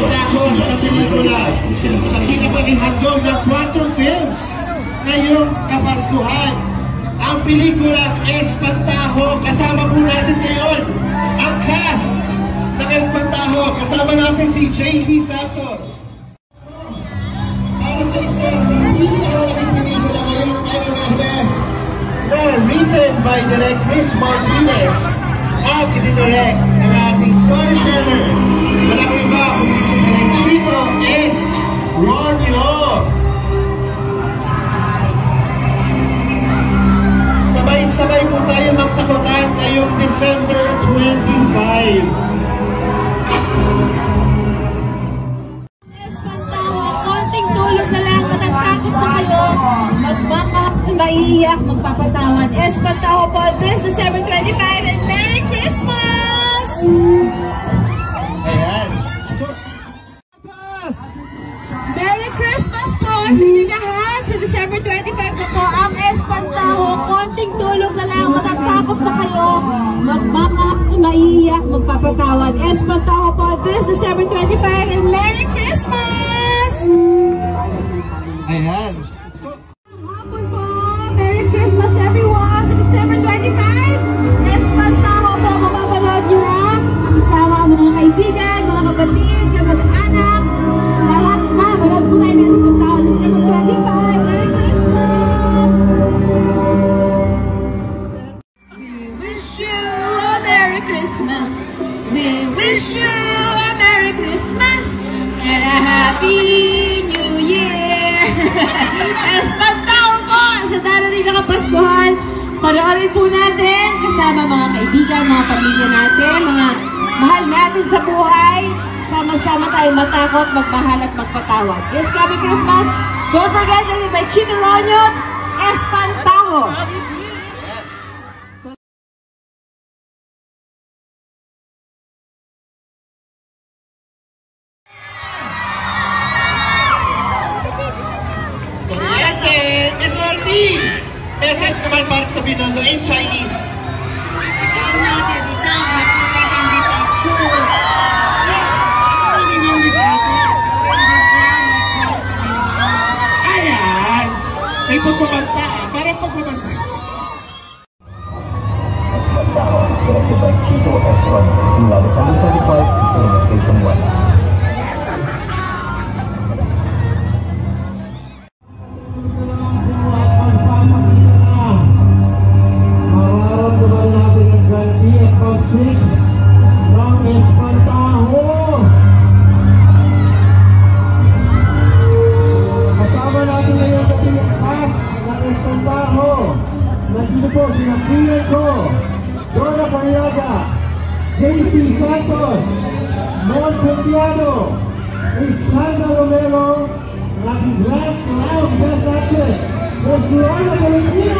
takot na pelikula. Sa pinapaging handog ng Quantum Films ngayong Kapaskuhan. Ang pelikulang Espantajo. Kasama po natin ngayon ang cast ng Espantajo. Kasama natin si JC Santos. Para sa isa sa pinakalaking pelikula ngayong MMFF na written by Direk Chris Martinez at ididirect ng ating storyteller. Walang iba kundi si Direk Chito S. Ronyo. Sabay-sabay po tayo magtakutan ngayong December 25. Espantajo, konting tulog na lang, matatakot na kayo, maiiyak, magpapatawad. Espantajo po this December 25 and Merry Christmas! Ayan. Merry Christmas po sa inyo lahat! Sa December 25 na po ang Espantajo. Konting tulog na lang, matatakot na kayo, maiiyak, magpapatawad. Espantajo po this December 25 and Merry Christmas! Ayan. Hapon po! Merry Christmas everyone! Sa December 25, Espantajo po, mapapanood nyo na. Isama ang mga kaibigan, mga kapatid, kamag-anak, lahat na. Manood po tayo ng Espantajo December 25. Merry Christmas! We wish you a Merry Christmas. We wish you a Merry Christmas and a Happy New Year! Espantajo po sa darating na Kapaskuhan. Panoorin po natin kasama mga kaibigan, mga pamilya natin, mga mahal natin sa buhay. Sama-sama tayo matakot, magmahal at magpatawad. This coming Christmas, don't forget that by Chito Ronyo, Espantajo. Message naman para sa Binondo in Chinese. Ayan! May pagbabanta. Parang pagbabanta. Espantajo, directed by Chito S. Ronyo. Simula December 25 in Cinema Station 1. Ng Espantajo. Kasama natin ngayon sa cast ng Espantajo. Nandito po sina Kuya Ko, Dora Pariaga, JC Santos, Mon Puntiano, Islanda Romero, Latin Glass Cloud Best Actress, Rosana Valentina.